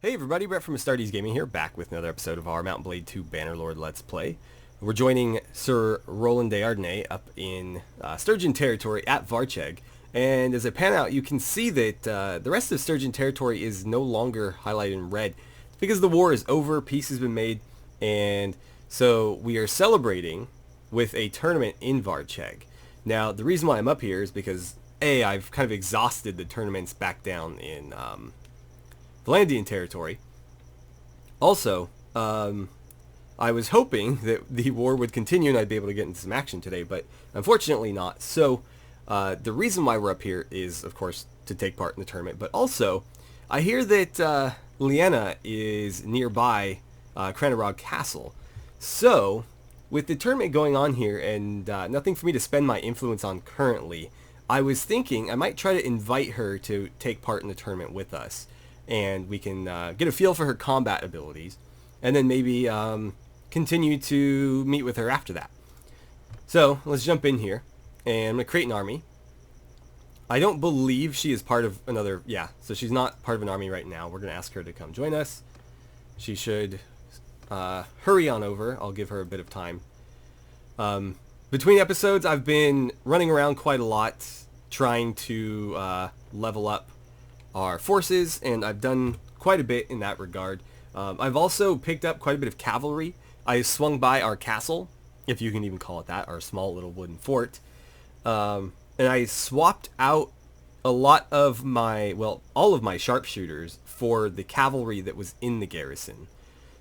Hey everybody, Brett from AstartesGaming here, back with another episode of our Mount Blade 2 Bannerlord Let's Play. We're joining Sir Roland de Ardenay up in Sturgeon territory at Varcek, and as I pan out you can see that the rest of Sturgeon territory is no longer highlighted in red. It's because the war is over, peace has been made, and so we are celebrating with a tournament in Varcek. Now the reason why I'm up here is because A, I've kind of exhausted the tournaments back down in Calradian territory. Also, I was hoping that the war would continue and I'd be able to get into some action today, but unfortunately not. So the reason why we're up here is, of course, to take part in the tournament, but also I hear that Liana is nearby Calradian Castle. So with the tournament going on here and nothing for me to spend my influence on currently, I was thinking I might try to invite her to take part in the tournament with us. And we can get a feel for her combat abilities, and then maybe continue to meet with her after that. So let's jump in here, and I'm going to create an army. I don't believe she is part of another, so she's not part of an army right now. We're going to ask her to come join us. She should hurry on over. I'll give her a bit of time. Between episodes, I've been running around quite a lot, trying to level up our forces, and I've done quite a bit in that regard. I've also picked up quite a bit of cavalry. I swung by our castle, if you can even call it that, our small little wooden fort, and I swapped out a lot of my, well, all of my sharpshooters for the cavalry that was in the garrison.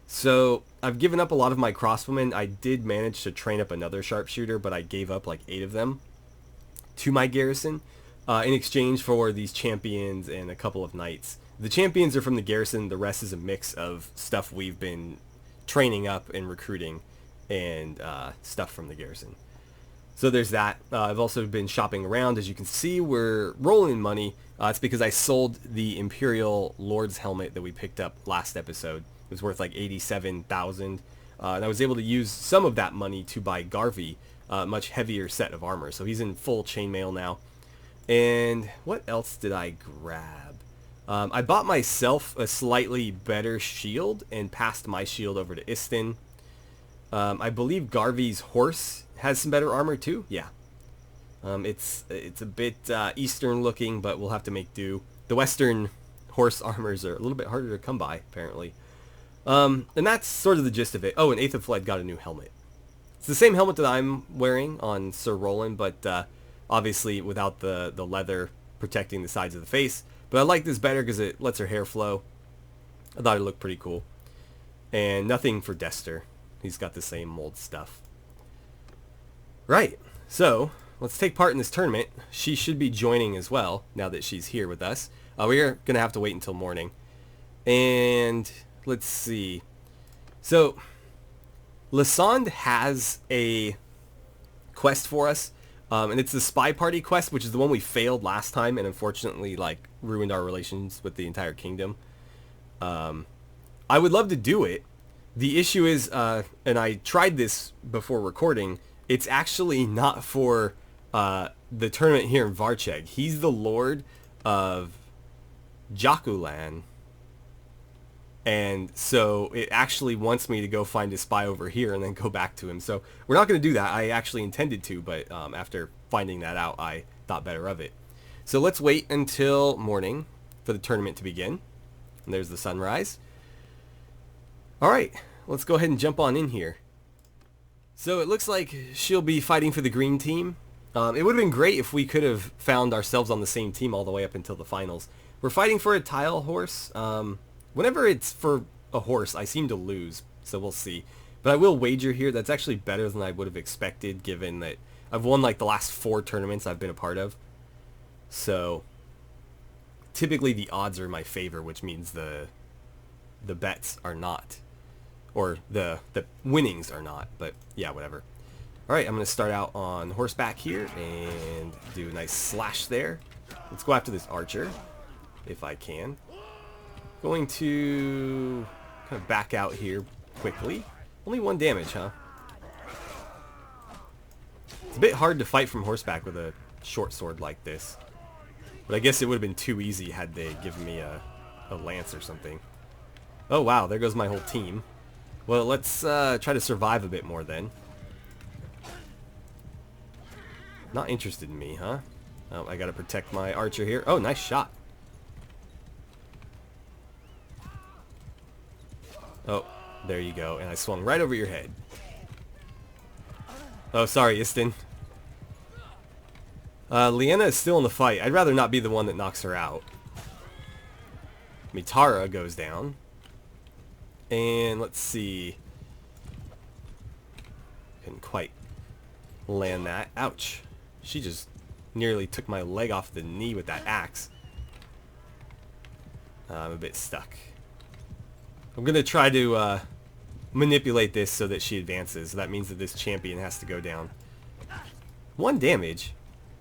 So I've given up a lot of my crossbowmen. I did manage to train up another sharpshooter, but I gave up like 8 of them to my garrison. In exchange for these champions and a couple of knights. The champions are from the garrison, the rest is a mix of stuff we've been training up and recruiting and stuff from the garrison. So there's that. I've also been shopping around. As you can see, we're rolling in money. It's because I sold the Imperial Lord's helmet that we picked up last episode. It was worth like 87,000. And I was able to use some of that money to buy Garvey a much heavier set of armor. So he's in full chainmail now. And what else did I grab? I bought myself a slightly better shield and passed my shield over to Istin. I believe Garvey's horse has some better armor too. Yeah. It's a bit eastern looking, but we'll have to make do. The western horse armors are a little bit harder to come by, apparently. And that's sort of the gist of it. Oh, and Eighth of Flood got a new helmet. It's the same helmet that I'm wearing on Sir Roland, but obviously without the leather protecting the sides of the face. But I like this better because it lets her hair flow. I thought it looked pretty cool. And nothing for Dester. He's got the same mold stuff. Right. So let's take part in this tournament. She should be joining as well now that she's here with us. We're going to have to wait until morning. And let's see. So Lasand has a quest for us. And it's the Spy Party quest, which is the one we failed last time and unfortunately like ruined our relations with the entire kingdom. I would love to do it. The issue is, and I tried this before recording, it's actually not for the tournament here in Varcek. He's the Lord of Jakulan. And so it actually wants me to go find a spy over here and then go back to him. So we're not going to do that. I actually intended to, but after finding that out, I thought better of it. So let's wait until morning for the tournament to begin. And there's the sunrise. All right, let's go ahead and jump on in here. So it looks like she'll be fighting for the green team. It would have been great if we could have found ourselves on the same team all the way up until the finals. We're fighting for a tile horse. Whenever it's for a horse, I seem to lose, so we'll see. But I will wager here. That's actually better than I would have expected, given that I've won like the last 4 tournaments I've been a part of. So typically the odds are in my favor, which means the bets are not, or the winnings are not. But yeah, whatever. All right, I'm going to start out on horseback here and do a nice slash there. Let's go after this archer, if I can. Going to kind of back out here quickly. Only 1 damage, huh? It's a bit hard to fight from horseback with a short sword like this. But I guess it would have been too easy had they given me a lance or something. Oh wow, there goes my whole team. Well, let's try to survive a bit more then. Not interested in me, huh? Oh, I gotta protect my archer here. Oh, nice shot. Oh, there you go. And I swung right over your head. Oh, sorry, Istin. Liana is still in the fight. I'd rather not be the one that knocks her out. Mitara goes down. And let's see. Couldn't quite land that. Ouch. She just nearly took my leg off the knee with that axe. I'm a bit stuck. I'm going to try to manipulate this so that she advances. That means that this champion has to go down. 1 damage.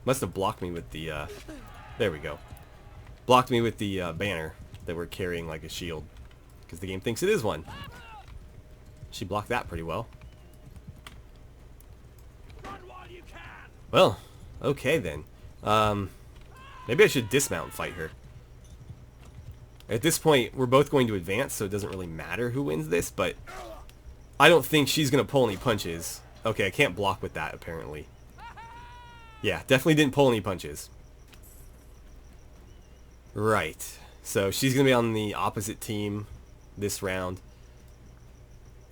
Must have blocked me with the... there we go. Blocked me with the banner that we're carrying like a shield. Because the game thinks it is one. She blocked that pretty well. Well, okay then. Maybe I should dismount and fight her. At this point, we're both going to advance, so it doesn't really matter who wins this, but I don't think she's going to pull any punches. Okay, I can't block with that, apparently. Yeah, definitely didn't pull any punches. Right. So she's going to be on the opposite team this round.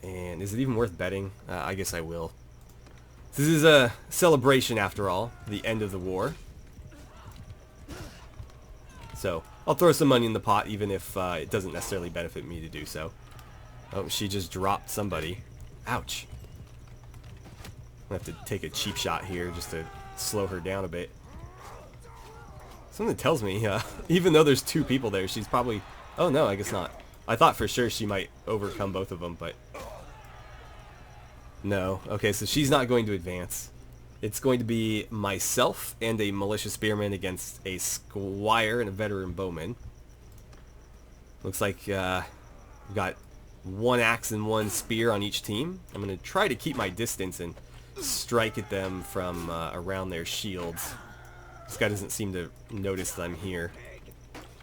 And is it even worth betting? I guess I will. This is a celebration, after all. The end of the war. So I'll throw some money in the pot, even if it doesn't necessarily benefit me to do so. Oh, she just dropped somebody. Ouch. I'm going to have to take a cheap shot here just to slow her down a bit. Something tells me, even though there's 2 people there, she's probably... Oh, no, I guess not. I thought for sure she might overcome both of them, but... No. Okay, so she's not going to advance. It's going to be myself and a militia spearman against a squire and a veteran bowman. Looks like we've got 1 axe and 1 spear on each team. I'm going to try to keep my distance and strike at them from around their shields. This guy doesn't seem to notice that I'm here.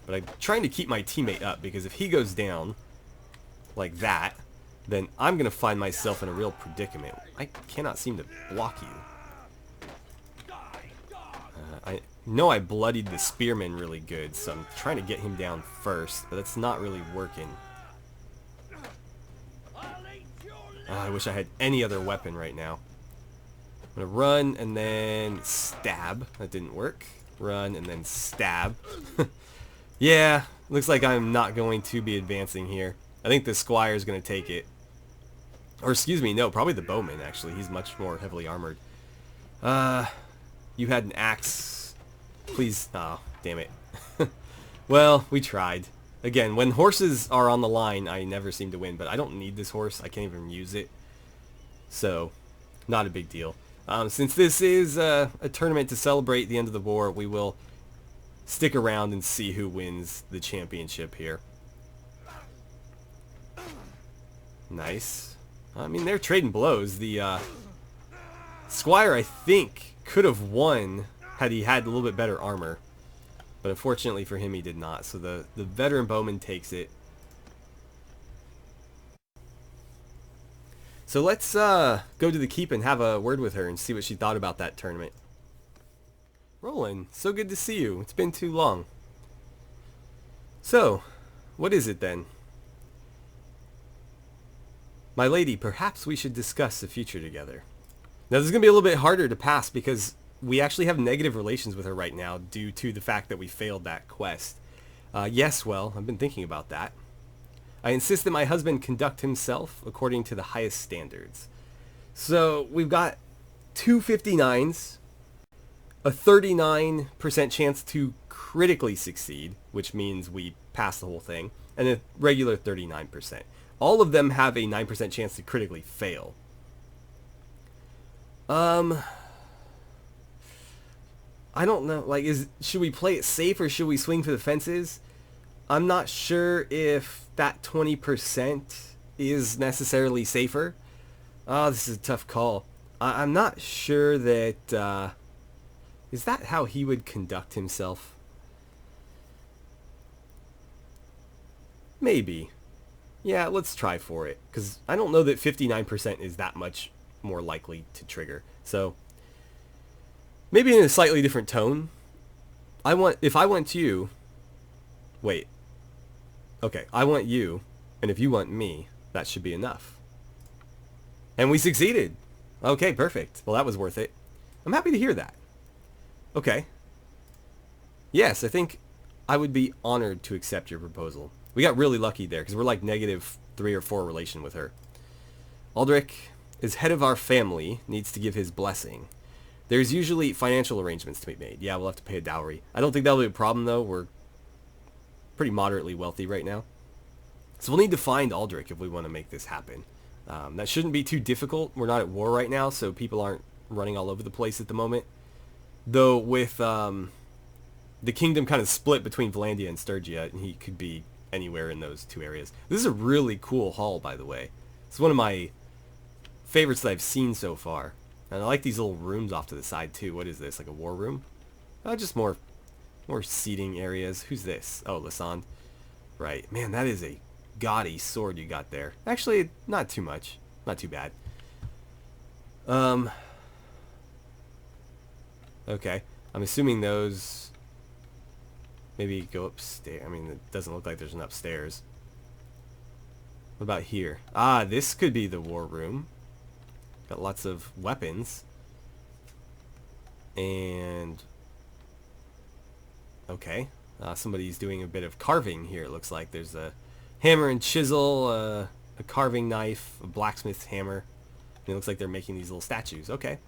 But I'm trying to keep my teammate up, because if he goes down like that, then I'm going to find myself in a real predicament. I cannot seem to block you. I know I bloodied the spearman really good, so I'm trying to get him down first, but that's not really working. I wish I had any other weapon right now. I'm going to run and then stab. That didn't work. Run and then stab. Yeah, looks like I'm not going to be advancing here. I think the squire is going to take it. Or excuse me, no, probably the bowman, actually. He's much more heavily armored. You had an axe. Please. Oh, damn it. Well, we tried. Again, when horses are on the line, I never seem to win, but I don't need this horse. I can't even use it. So, not a big deal. Since this is a tournament to celebrate the end of the war, we will stick around and see who wins the championship here. Nice. I mean, they're trading blows. The squire, I think, could have won had he had a little bit better armor. But unfortunately for him, he did not. So the veteran bowman takes it. So let's go to the keep and have a word with her and see what she thought about that tournament. Roland, so good to see you. It's been too long. So, what is it then? My lady, perhaps we should discuss the future together. Now, this is going to be a little bit harder to pass because we actually have negative relations with her right now due to the fact that we failed that quest. Yes, well, I've been thinking about that. I insist that my husband conduct himself according to the highest standards. So, we've got 259s, a 39% chance to critically succeed, which means we pass the whole thing, and a regular 39%. All of them have a 9% chance to critically fail. I don't know, like, should we play it safe or should we swing for the fences? I'm not sure if that 20% is necessarily safer. This is a tough call. I'm not sure that, is that how he would conduct himself? Maybe. Yeah, let's try for it, because I don't know that 59% is that much more likely to trigger. So maybe in a slightly different tone. If I want you, wait, okay, I want you, and if you want me, that should be enough. And we succeeded. Okay, perfect. Well, that was worth it. I'm happy to hear that. Okay. Yes, I think I would be honored to accept your proposal. We got really lucky there, because we're like -3 or 4 relation with her. Aldrich, as head of our family, needs to give his blessing. There's usually financial arrangements to be made. Yeah, we'll have to pay a dowry. I don't think that'll be a problem, though. We're pretty moderately wealthy right now. So we'll need to find Aldrich if we want to make this happen. That shouldn't be too difficult. We're not at war right now, so people aren't running all over the place at the moment. Though with the kingdom kind of split between Valandia and Sturgia, he could be anywhere in those 2 areas. This is a really cool hall, by the way. It's one of my favorites that I've seen so far. And I like these little rooms off to the side too. What is this? Like a war room? Just more seating areas. Who's this? Oh, Lysand. Right. Man, that is a gaudy sword you got there. Actually, not too much. Not too bad. Okay. I'm assuming those maybe go upstairs. I mean, it doesn't look like there's an upstairs. What about here? Ah, this could be the war room. Got lots of weapons. And okay. Somebody's doing a bit of carving here, it looks like. There's a hammer and chisel, a carving knife, a blacksmith's hammer. And it looks like they're making these little statues. Okay.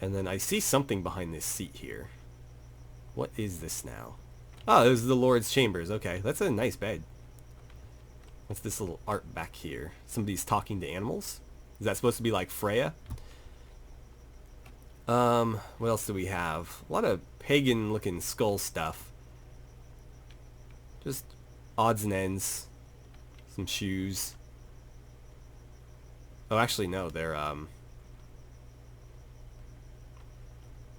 And then I see something behind this seat here. What is this now? Oh, this is the Lord's chambers. Okay, that's a nice bed. What's this little art back here? Somebody's talking to animals? Is that supposed to be like Freya? What else do we have? A lot of pagan looking skull stuff. Just odds and ends. Some shoes. Oh, actually no, they're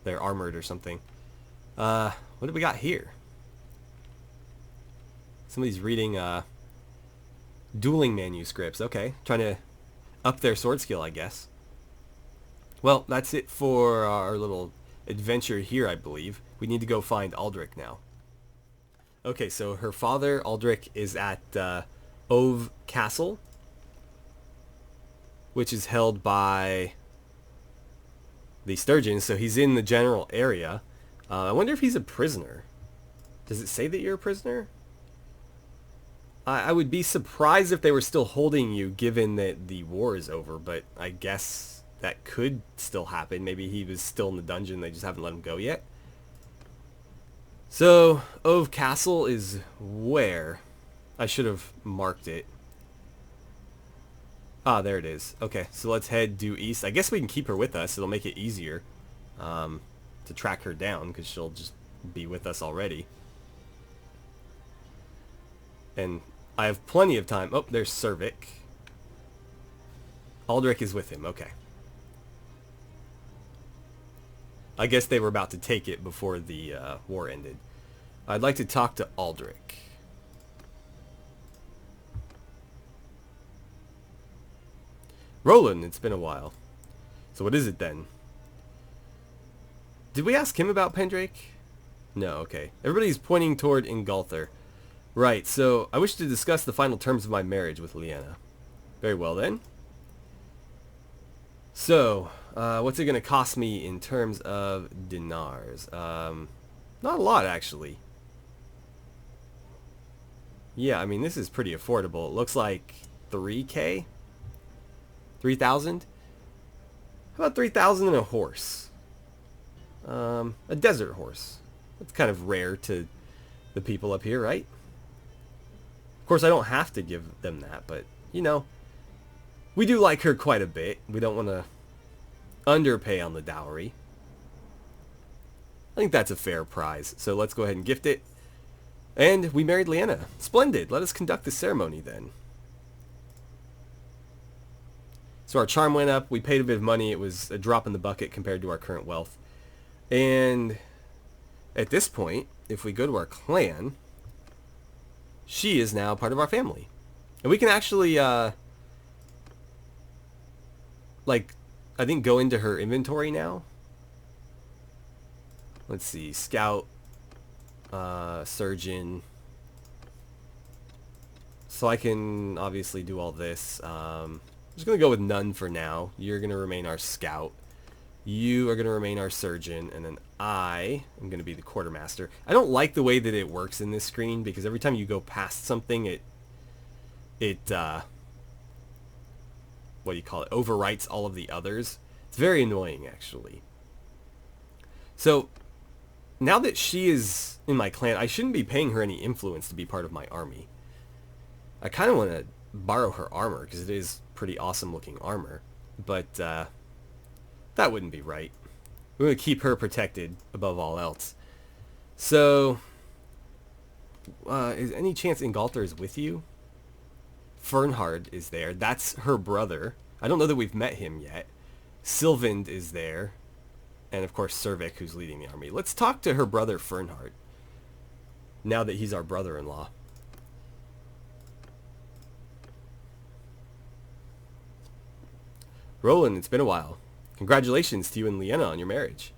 armored or something. What do we got here? Somebody's reading dueling manuscripts. Okay, trying to up their sword skill, I guess. Well, that's it for our little adventure here, I believe. We need to go find Aldrich now. Okay, so her father, Aldrich, is at Ove Castle, which is held by the Sturgeons, so he's in the general area. I wonder if he's a prisoner. Does it say that you're a prisoner? I would be surprised if they were still holding you, given that the war is over, but I guess that could still happen. Maybe he was still in the dungeon, they just haven't let him go yet. So, Ove Castle is where? I should have marked it. Ah, there it is. Okay, so let's head due east. I guess we can keep her with us. It'll make it easier to track her down, because she'll just be with us already. And I have plenty of time. Oh, there's Cervic. Aldrich is with him. Okay. I guess they were about to take it before the war ended. I'd like to talk to Aldrich. Roland, it's been a while. So what is it then? Did we ask him about Pendrake? No, okay. Everybody's pointing toward Ingolther. Right, so I wish to discuss the final terms of my marriage with Liana. Very well then. So, what's it going to cost me in terms of dinars? Not a lot, actually. Yeah, I mean, this is pretty affordable. It looks like 3K? 3,000? How about 3,000 and a horse? A desert horse. That's kind of rare to the people up here, right? Of course, I don't have to give them that, but, you know, we do like her quite a bit. We don't want to underpay on the dowry. I think that's a fair prize, so let's go ahead and gift it. And we married Liana. Splendid. Let us conduct the ceremony then. So our charm went up. We paid a bit of money. It was a drop in the bucket compared to our current wealth. And at this point, if we go to our clan, she is now part of our family. And we can actually, like, I think go into her inventory now. Let's see, Scout, Surgeon. So I can obviously do all this. I'm just going to go with none for now. You're going to remain our Scout. You are going to remain our Surgeon. And then I am going to be the Quartermaster. I don't like the way that it works in this screen because every time you go past something, it what do you call it, overwrites all of the others. It's very annoying, actually. So now that she is in my clan, I shouldn't be paying her any influence to be part of my army. I kind of want to borrow her armor because it is pretty awesome looking armor, but that wouldn't be right. We're going to keep her protected above all else. So is any chance Ingalter is with you? Fernhard is there. That's her brother. I don't know that we've met him yet. Sylvand is there. And of course Cervic, who's leading the army. Let's talk to her brother Fernhard, now that he's our brother-in-law. Roland, it's been a while. Congratulations to you and Liana on your marriage.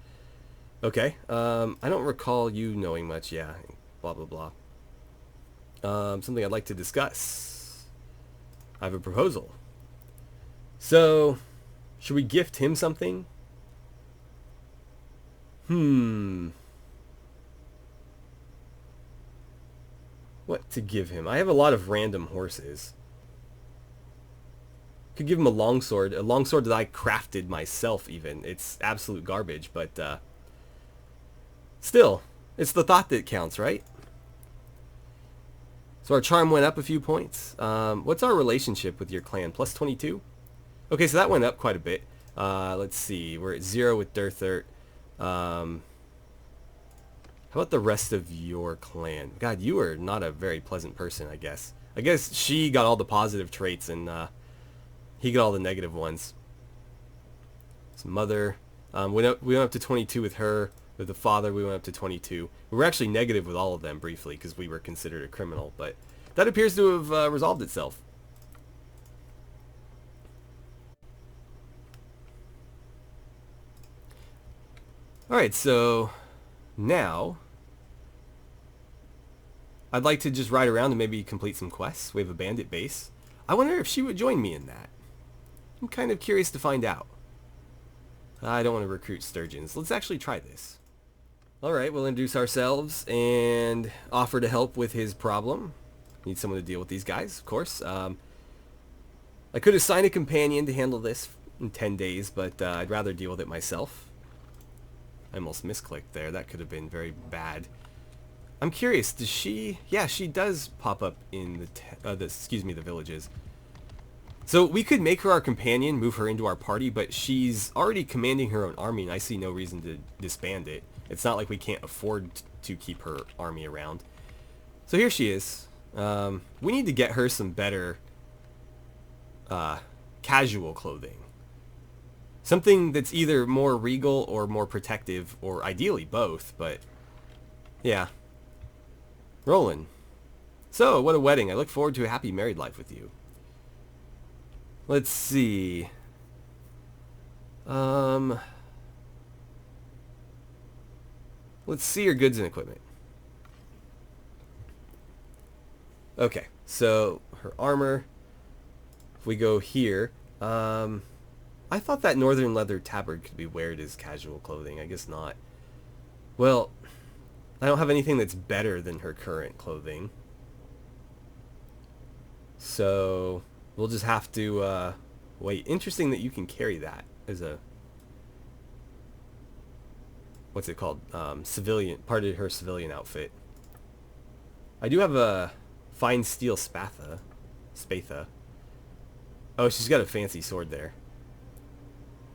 Okay, I don't recall you knowing much. Yeah, blah blah blah. Something I'd like to discuss. I have a proposal. So, should we gift him something? What to give him? I have a lot of random horses. Could give him a longsword that I crafted myself even. It's absolute garbage, but still, it's the thought that counts, right? So our charm went up a few points. What's our relationship with your clan? Plus 22? Okay, so that went up quite a bit. Let's see, we're at 0 with Durthert. How about the rest of your clan? God, you are not a very pleasant person, I guess. I guess she got all the positive traits and he got all the negative ones. His mother. We went up to 22 with her. With the father, we went up to 22. We were actually negative with all of them briefly because we were considered a criminal, but that appears to have resolved itself. Alright, so now I'd like to just ride around and maybe complete some quests. We have a bandit base. I wonder if she would join me in that. I'm kind of curious to find out. I don't want to recruit sturgeons. Let's actually try this. Alright, we'll introduce ourselves and offer to help with his problem. Need someone to deal with these guys, of course. I could assign a companion to handle this in 10 days, but I'd rather deal with it myself. I almost misclicked there. That could have been very bad. I'm curious, does she... Yeah, she does pop up in the villages. So we could make her our companion, move her into our party, but she's already commanding her own army, and I see no reason to disband it. It's not like we can't afford to keep her army around. So here she is. We need to get her some better casual clothing. Something that's either more regal or more protective, or ideally both, but yeah. Roland. So, what a wedding. I look forward to a happy married life with you. Let's see. Let's see your goods and equipment. Okay, so her armor. If we go here, I thought that northern leather tabard could be weared as casual clothing. I guess not. Well, I don't have anything that's better than her current clothing. So we'll just have to wait. Interesting that you can carry that as a... What's it called? Civilian, part of her civilian outfit. I do have a fine steel spatha. Oh, she's got a fancy sword there.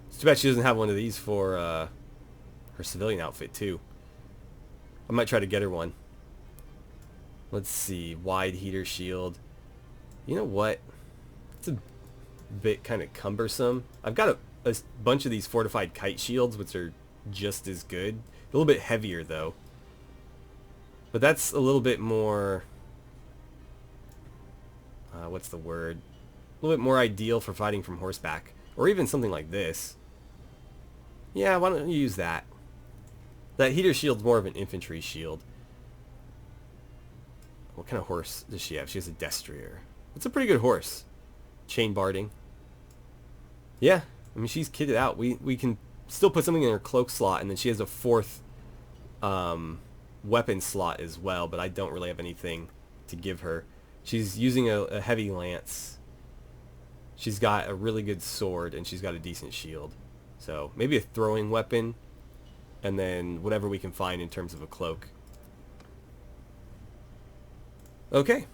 It's too bad she doesn't have one of these for her civilian outfit too. I might try to get her one. Let's see. Wide heater shield. You know what? It's a bit kind of cumbersome. I've got a bunch of these fortified kite shields, which are just as good. A little bit heavier though. But that's a little bit more what's the word? A little bit more ideal for fighting from horseback. Or even something like this. Yeah, why don't you use that? That heater shield's more of an infantry shield. What kind of horse does she have? She has a destrier. It's a pretty good horse. Chain barding. Yeah, I mean, she's kitted out. We can still put something in her cloak slot, and then she has a fourth weapon slot as well, but I don't really have anything to give her. She's using a heavy lance. She's got a really good sword, and she's got a decent shield. So maybe a throwing weapon, and then whatever we can find in terms of a cloak. Okay.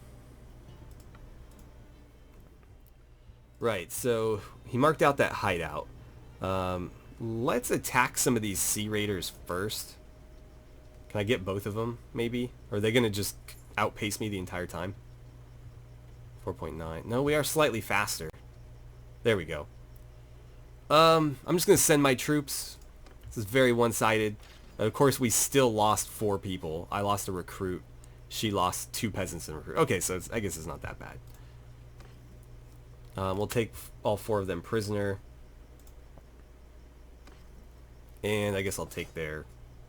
Right, so he marked out that hideout. Let's attack some of these Sea Raiders first. Can I get both of them, maybe? Or are they going to just outpace me the entire time? 4.9. No, we are slightly faster. There we go. I'm just going to send my troops. This is very one-sided. Of course, we still lost 4 people. I lost a recruit. She lost 2 peasants and recruit. Okay, so I guess it's not that bad. We'll take all 4 of them prisoner. And I guess I'll take their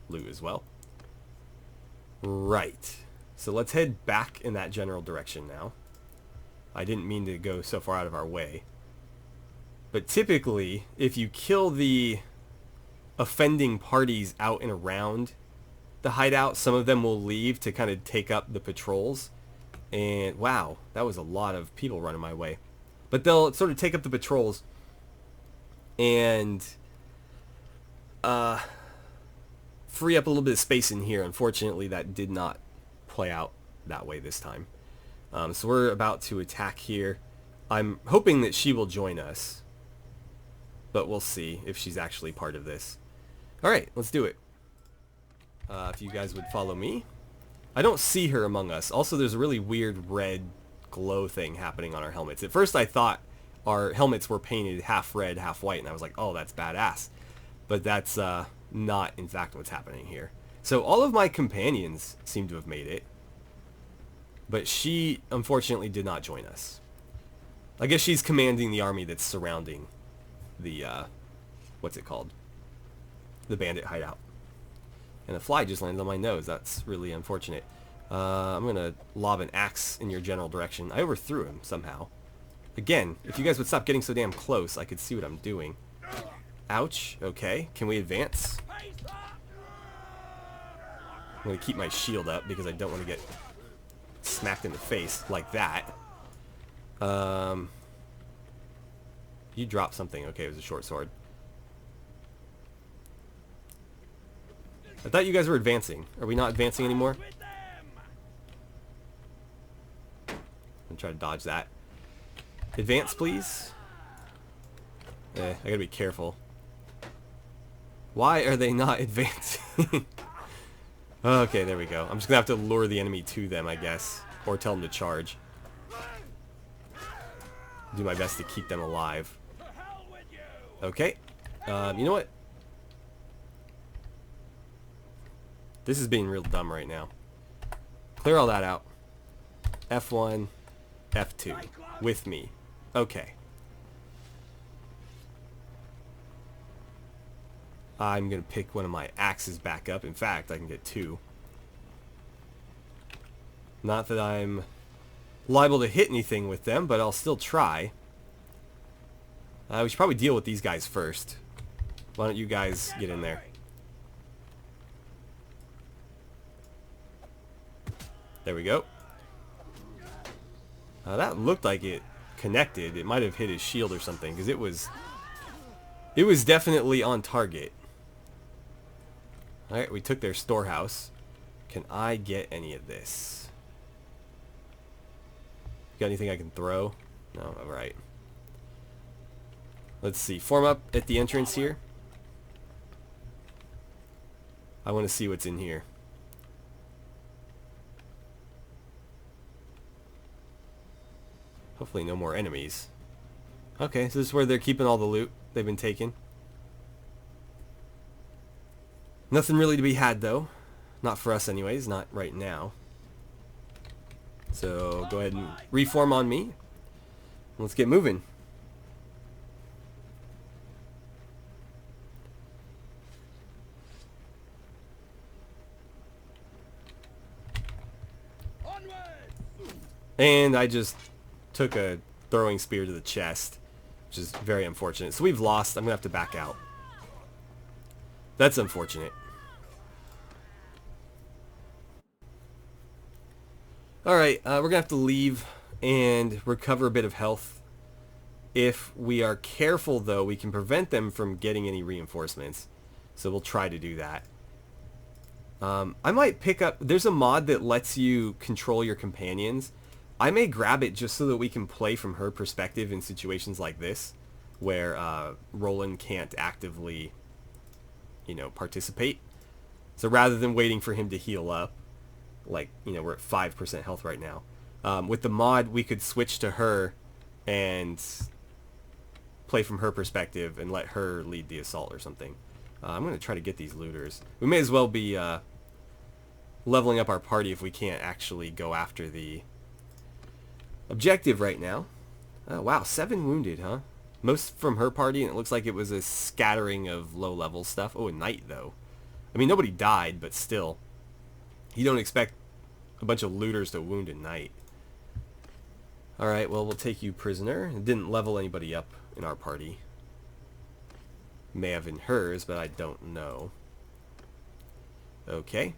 loot as well. Right. So let's head back in that general direction now. I didn't mean to go so far out of our way. But typically, if you kill the offending parties out and around the hideout, some of them will leave to kind of take up the patrols. And wow, that was a lot of people running my way. But they'll sort of take up the patrols and free up a little bit of space in here. Unfortunately, that did not play out that way this time. So we're about to attack here. I'm hoping that she will join us, but we'll see if she's actually part of this. Alright, let's do it. If you guys would follow me. I don't see her among us. Also, there's a really weird red glow thing happening on our helmets. At first I thought our helmets were painted half red, half white, and I was like, oh, that's badass. But that's not in fact what's happening here. So all of my companions seem to have made it, but she unfortunately did not join us. I guess she's commanding the army that's surrounding the what's it called? The bandit hideout. And a fly just landed on my nose. That's really unfortunate. I'm going to lob an axe in your general direction. I overthrew him somehow. Again, if you guys would stop getting so damn close, I could see what I'm doing. Ouch. Okay. Can we advance? I'm going to keep my shield up because I don't want to get smacked in the face like that. You dropped something. Okay, it was a short sword. I thought you guys were advancing. Are we not advancing anymore? I'm gonna try to dodge that. Advance, please. I gotta be careful. Why are they not advancing? Okay, there we go. I'm just gonna have to lure the enemy to them, I guess. Or tell them to charge. Do my best to keep them alive. Okay. You know what? This is being real dumb right now. Clear all that out. F1, F2. With me. Okay. I'm going to pick one of my axes back up. In fact, I can get 2. Not that I'm liable to hit anything with them, but I'll still try. We should probably deal with these guys first. Why don't you guys get in there? There we go. That looked like it connected. It might have hit his shield or something, because it was definitely on target. Alright, we took their storehouse. Can I get any of this? Got anything I can throw? No, alright. Let's see. Form up at the entrance here. I want to see what's in here. Hopefully no more enemies. Okay, so this is where they're keeping all the loot they've been taking. Nothing really to be had though. Not for us anyways, not right now. So go ahead and reform on me. Let's get moving. And I just took a throwing spear to the chest, which is very unfortunate. So we've lost. I'm going to have to back out. That's unfortunate. Alright, we're going to have to leave and recover a bit of health. If we are careful, though, we can prevent them from getting any reinforcements. So we'll try to do that. I might pick up... There's a mod that lets you control your companions. I may grab it just so that we can play from her perspective in situations like this, where Roland can't actively, you know, participate. So rather than waiting for him to heal up, like, you know, we're at 5% health right now. With the mod, we could switch to her and play from her perspective and let her lead the assault or something. I'm going to try to get these looters. We may as well be leveling up our party if we can't actually go after the objective right now. Wow, 7 wounded, huh? Most from her party, and it looks like it was a scattering of low-level stuff. Oh, a knight, though. I mean, nobody died, but still. You don't expect a bunch of looters to wound a knight. Alright, well, we'll take you prisoner. It didn't level anybody up in our party. May have in hers, but I don't know. Okay.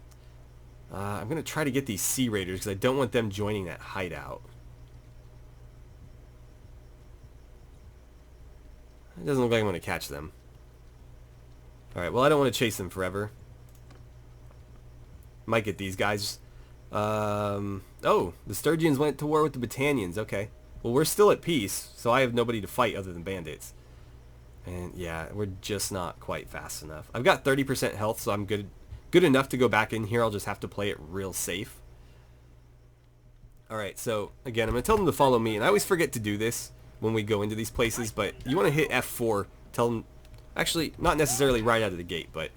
I'm going to try to get these Sea Raiders because I don't want them joining that hideout. It doesn't look like I'm going to catch them. Alright, well, I don't want to chase them forever. Might get these guys. Oh, the Sturgians went to war with the Battanians. Okay. Well, we're still at peace, so I have nobody to fight other than bandits. And yeah, we're just not quite fast enough. I've got 30% health, so I'm good enough to go back in here. I'll just have to play it real safe. Alright, so again, I'm going to tell them to follow me, and I always forget to do this when we go into these places, but you want to hit F4, tell them, actually, not necessarily right out of the gate, but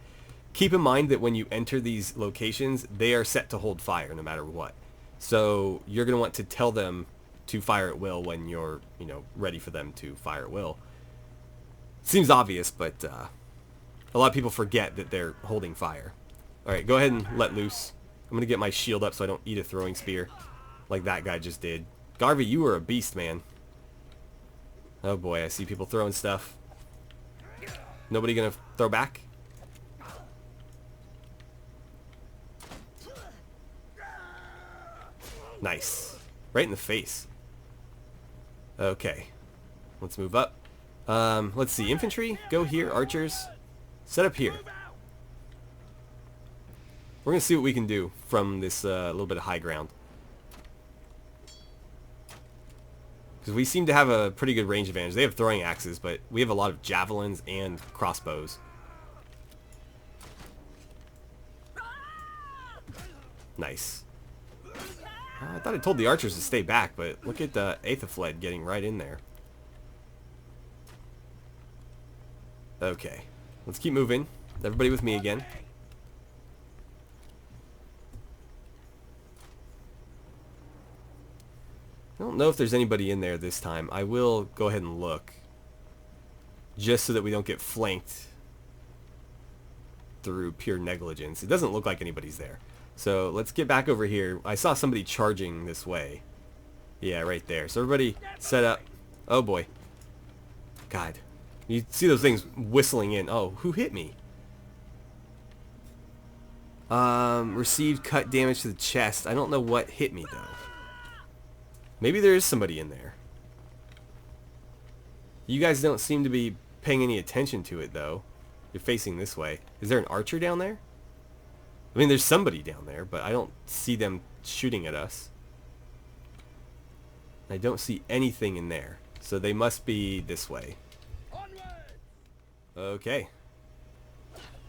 keep in mind that when you enter these locations, they are set to hold fire no matter what. So you're going to want to tell them to fire at will when you're, you know, ready for them to fire at will. Seems obvious, but a lot of people forget that they're holding fire. Alright, go ahead and let loose. I'm going to get my shield up so I don't eat a throwing spear like that guy just did. Garvey, you are a beast, man. Oh boy, I see people throwing stuff. Nobody going to throw back? Nice. Right in the face. Okay. Let's move up. Let's see. Infantry, go here. Archers, set up here. We're going to see what we can do from this little bit of high ground. Because we seem to have a pretty good range advantage. They have throwing axes, but we have a lot of javelins and crossbows. Nice. I thought I told the archers to stay back, but look at the Aethelflaed getting right in there. Okay. Let's keep moving. Everybody with me again. I don't know if there's anybody in there this time. I will go ahead and look. Just so that we don't get flanked through pure negligence. It doesn't look like anybody's there. So let's get back over here. I saw somebody charging this way. Yeah, right there. So everybody set up. Oh boy. God. You see those things whistling in. Oh, who hit me? Received cut damage to the chest. I don't know what hit me though. Maybe there is somebody in there. You guys don't seem to be paying any attention to it though. You're facing this way. Is there an archer down there? I mean, there's somebody down there, but I don't see them shooting at us. I don't see anything in there. So they must be this way. Okay.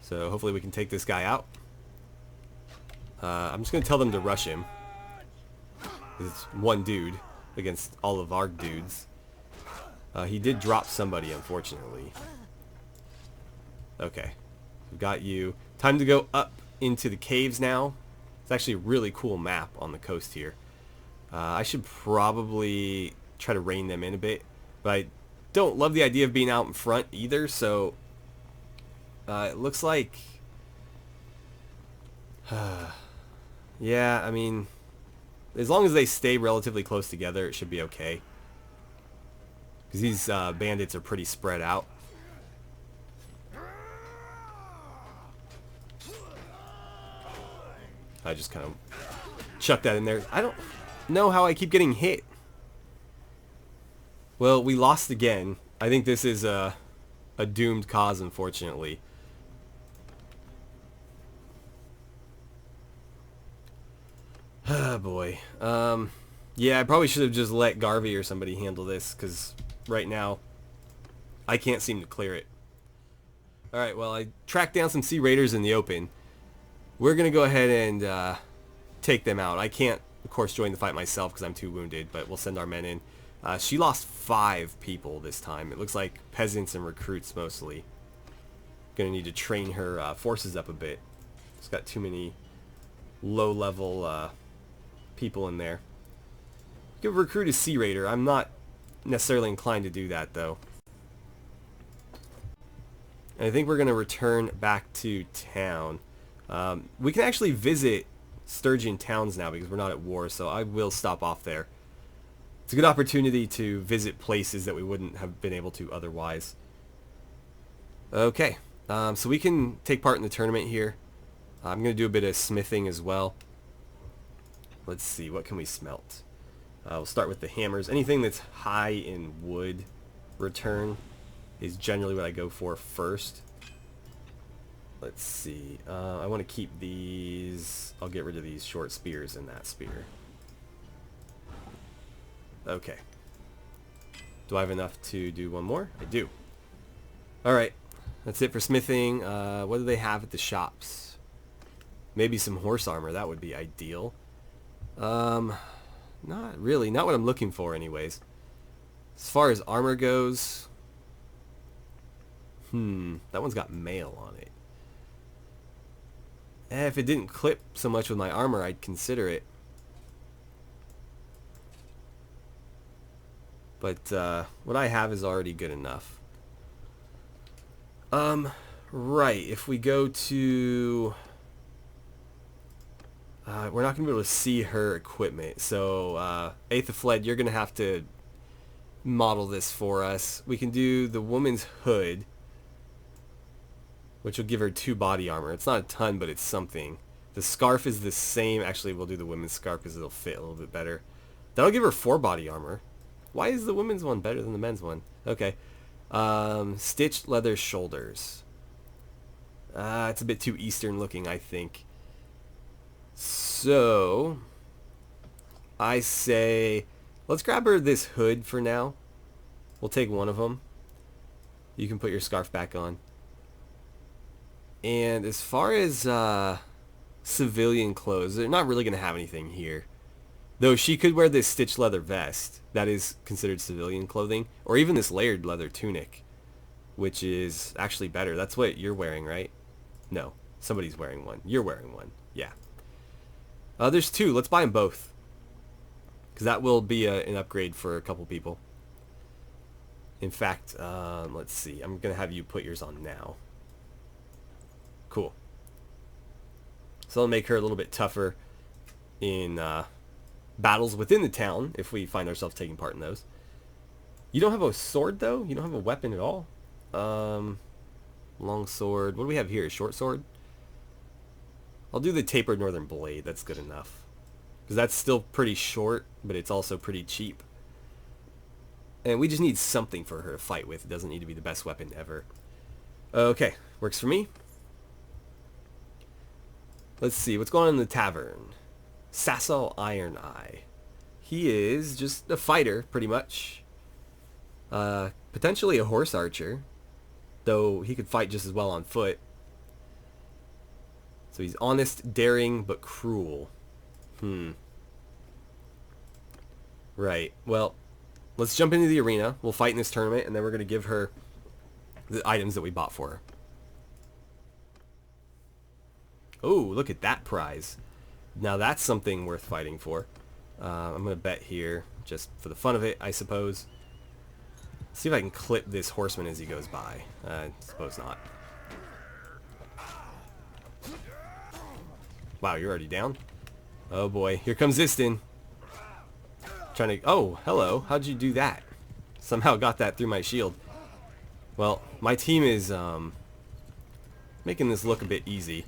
So hopefully we can take this guy out. I'm just going to tell them to rush him. It's one dude against all of our dudes. He did drop somebody, unfortunately. Okay. We've got you. Time to go up into the caves now. It's actually a really cool map on the coast here. I should probably try to rein them in a bit. But I don't love the idea of being out in front either, so it looks like... yeah, I mean, as long as they stay relatively close together, it should be okay. Because these bandits are pretty spread out. I just kind of chuck that in there. I don't know how I keep getting hit. Well, we lost again. I think this is a doomed cause, unfortunately. Oh boy. Yeah, I probably should have just let Garvey or somebody handle this, because right now I can't seem to clear it. Alright, well, I tracked down some Sea Raiders in the open. We're going to go ahead and take them out. I can't, of course, join the fight myself because I'm too wounded, but we'll send our men in. She lost 5 people this time. It looks like peasants and recruits mostly. Going to need to train her forces up a bit. She's got too many low-level people in there. Give recruit a Sea Raider. I'm not necessarily inclined to do that, though. And I think we're going to return back to town. We can actually visit Sturgeon towns now because we're not at war, so I will stop off there. It's a good opportunity to visit places that we wouldn't have been able to otherwise. Okay, so we can take part in the tournament here. I'm going to do a bit of smithing as well. Let's see, what can we smelt? We'll start with the hammers. Anything that's high in wood return is generally what I go for first. Let's see. I want to keep these. I'll get rid of these short spears and that spear. Okay. Do I have enough to do one more? I do. Alright. That's it for smithing. What do they have at the shops? Maybe some horse armor. That would be ideal. Not really. Not what I'm looking for anyways. As far as armor goes... that one's got mail on it. If it didn't clip so much with my armor, I'd consider it. But what I have is already good enough. Right. If we go to... we're not going to be able to see her equipment. So, Aethelfled, you're going to have to model this for us. We can do the woman's hood, which will give her 2 body armor. It's not a ton, but it's something. The scarf is the same. Actually, we'll do the women's scarf because it'll fit a little bit better. That'll give her 4 body armor. Why is the women's one better than the men's one? Okay. Stitched leather shoulders. It's a bit too Eastern looking, I think. So, I say, let's grab her this hood for now. We'll take one of them. You can put your scarf back on. And as far as civilian clothes, they're not really going to have anything here. Though she could wear this stitched leather vest. That is considered civilian clothing. Or even this layered leather tunic, which is actually better. That's what you're wearing, right? No, somebody's wearing one. You're wearing one. Yeah. There's 2. Let's buy them both. Because that will be an upgrade for a couple people. In fact, let's see. I'm going to have you put yours on now. Cool. So I'll make her a little bit tougher in battles within the town if we find ourselves taking part in those. You don't have a sword, though? You don't have a weapon at all? Long sword. What do we have here? A short sword? I'll do the tapered northern blade. That's good enough. Because that's still pretty short, but it's also pretty cheap. And we just need something for her to fight with. It doesn't need to be the best weapon ever. Okay. Works for me. Let's see. What's going on in the tavern? Sasso Iron Eye. He is just a fighter, pretty much. Potentially a horse archer. Though he could fight just as well on foot. So he's honest, daring, but cruel. Right. Well, let's jump into the arena. We'll fight in this tournament, and then we're going to give her the items that we bought for her. Oh, look at that prize. Now that's something worth fighting for. I'm going to bet here, just for the fun of it, I suppose. See if I can clip this horseman as he goes by. I suppose not. Wow, you're already down? Oh boy, here comes Istin. Trying to... Oh, hello. How'd you do that? Somehow got that through my shield. Well, my team is making this look a bit easy.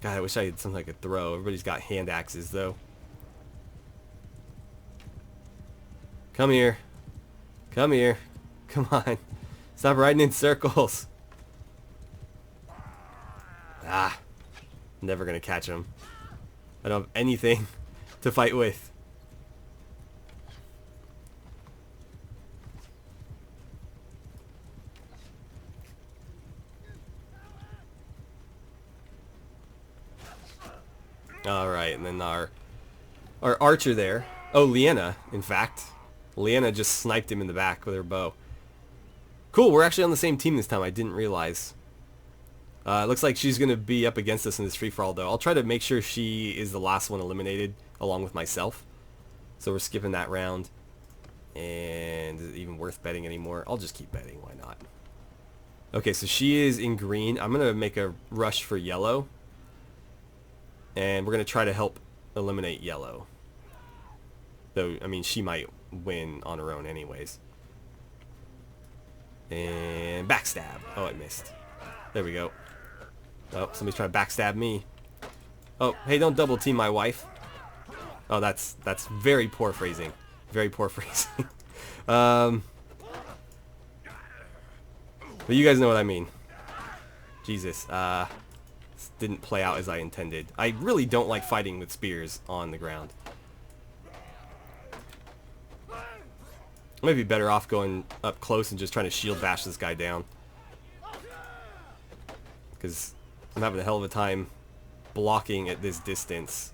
God, I wish I had something I could throw. Everybody's got hand axes, though. Come here. Come here. Come on. Stop riding in circles. Ah. Never gonna catch him. I don't have anything to fight with. Alright, and then our archer there. Oh, Liana, in fact. Liana just sniped him in the back with her bow. Cool, we're actually on the same team this time. I didn't realize. It looks like she's going to be up against us in this free-for-all, though. I'll try to make sure she is the last one eliminated, along with myself. So we're skipping that round. And is it even worth betting anymore? I'll just keep betting. Why not? Okay, so she is in green. I'm going to make a rush for yellow. And we're going to try to help eliminate yellow. Though, I mean, she might win on her own anyways. And backstab. Oh, I missed. There we go. Oh, somebody's trying to backstab me. Oh, hey, don't double team my wife. Oh, that's very poor phrasing. Very poor phrasing. But you guys know what I mean. Jesus. This didn't play out as I intended. I really don't like fighting with spears on the ground. I might be better off going up close and just trying to shield bash this guy down. Because I'm having a hell of a time blocking at this distance.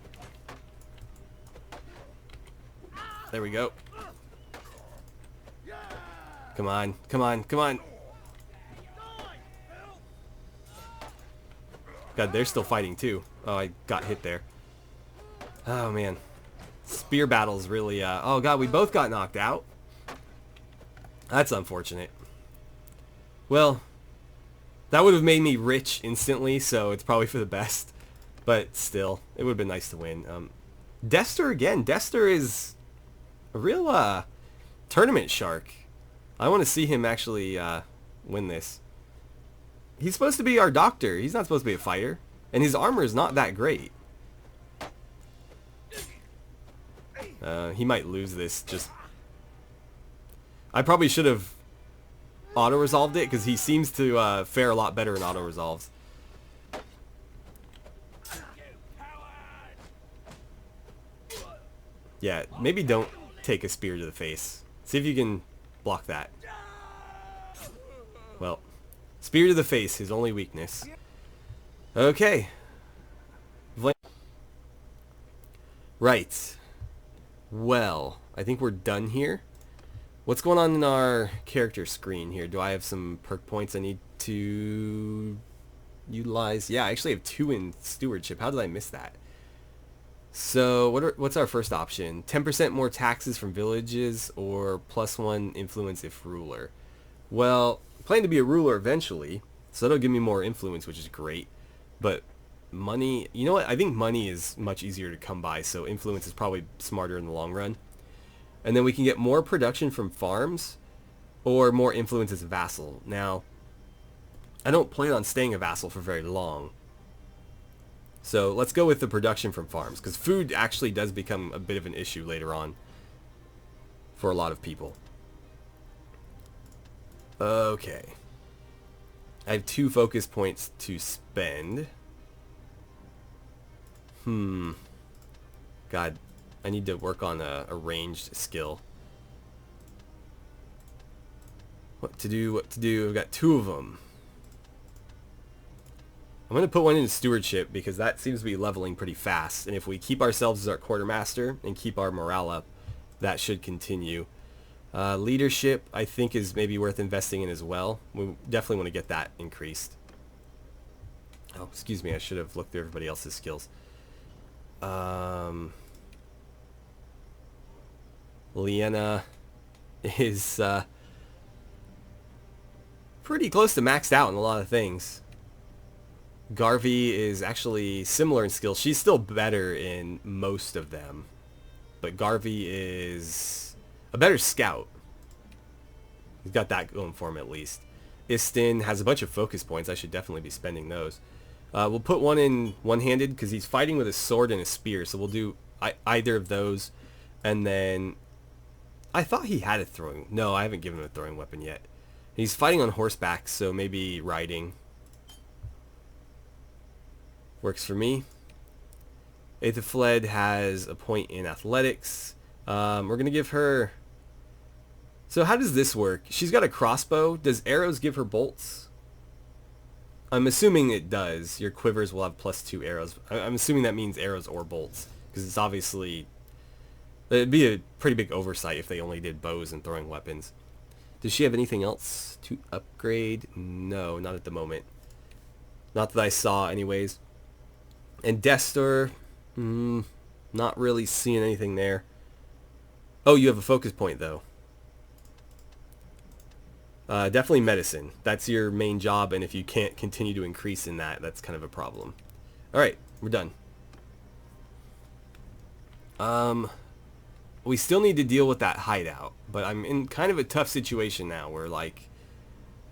There we go. Come on, come on, come on. God, they're still fighting too. Oh, I got hit there. Oh, man. Spear battles really... Oh, God, we both got knocked out. That's unfortunate. Well... That would have made me rich instantly, so it's probably for the best. But still, it would have been nice to win. Dester again. Dester is a real tournament shark. I want to see him actually win this. He's supposed to be our doctor. He's not supposed to be a fighter. And his armor is not that great. He might lose this. Just I probably should have auto-resolved it, because he seems to fare a lot better in auto-resolves. Yeah, maybe don't take a spear to the face. See if you can block that. Well, spear to the face, his only weakness. Okay. Right. Well, I think we're done here. What's going on in our character screen here? Do I have some perk points I need to utilize? Yeah, I actually have 2 in stewardship. How did I miss that? So what's our first option? 10% more taxes from villages, or +1 influence if ruler. Well, I plan to be a ruler eventually, so that'll give me more influence, which is great. But money, you know what? I think money is much easier to come by, so influence is probably smarter in the long run. And then we can get more production from farms, or more influence as a vassal. Now, I don't plan on staying a vassal for very long. So let's go with the production from farms, because food actually does become a bit of an issue later on for a lot of people. Okay. I have 2 focus points to spend. God, I need to work on a ranged skill. What to do, what to do. I've got 2 of them. I'm going to put one into stewardship, because that seems to be leveling pretty fast. And if we keep ourselves as our quartermaster and keep our morale up, that should continue. Leadership, I think, is maybe worth investing in as well. We definitely want to get that increased. Oh, excuse me, I should have looked through everybody else's skills. Liana is pretty close to maxed out in a lot of things. Garvey is actually similar in skills. She's still better in most of them. But Garvey is a better scout. He's got that going for him at least. Istin has a bunch of focus points. I should definitely be spending those. We'll put one in one-handed because he's fighting with a sword and a spear. So we'll do either of those. And then I thought he had a throwing. No, I haven't given him a throwing weapon yet. He's fighting on horseback, so maybe riding works for me. Aethelfled has a point in athletics. We're going to give her... So how does this work? She's got a crossbow. Does arrows give her bolts? I'm assuming it does. Your quivers will have +2 arrows. I'm assuming that means arrows or bolts. Because it's obviously... It'd be a pretty big oversight if they only did bows and throwing weapons. Does she have anything else to upgrade? No, not at the moment. Not that I saw anyways. And Destor... not really seeing anything there. Oh, you have a focus point though. Definitely medicine. That's your main job, and if you can't continue to increase in that, that's kind of a problem. Alright, we're done. We still need to deal with that hideout, but I'm in kind of a tough situation now where, like,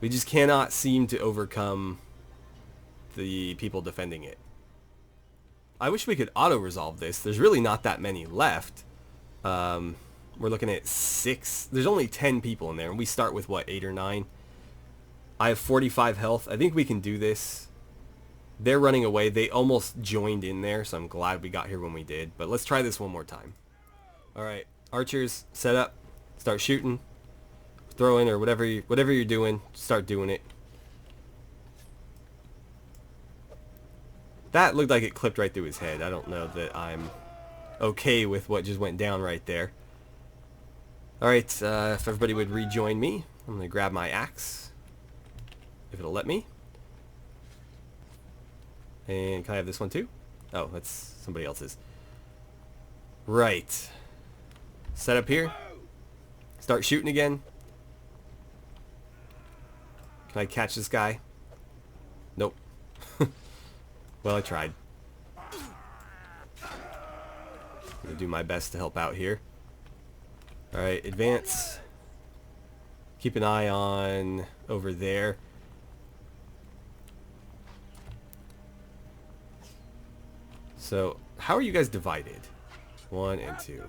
we just cannot seem to overcome the people defending it. I wish we could auto-resolve this. There's really not that many left. We're looking at 6. There's only 10 people in there, and we start with, what, 8 or 9? I have 45 health. I think we can do this. They're running away. They almost joined in there, so I'm glad we got here when we did. But let's try this one more time. Alright, archers, set up. Start shooting. Throwing, or whatever you're doing. Start doing it. That looked like it clipped right through his head. I don't know that I'm okay with what just went down right there. Alright, if everybody would rejoin me, I'm going to grab my axe. If it'll let me. And can I have this one too? Oh, that's somebody else's. Right. Set up here. Start shooting again. Can I catch this guy? Nope. Well, I tried. I'm going to do my best to help out here. Alright, advance. Keep an eye on over there. So, how are you guys divided? 1 and 2.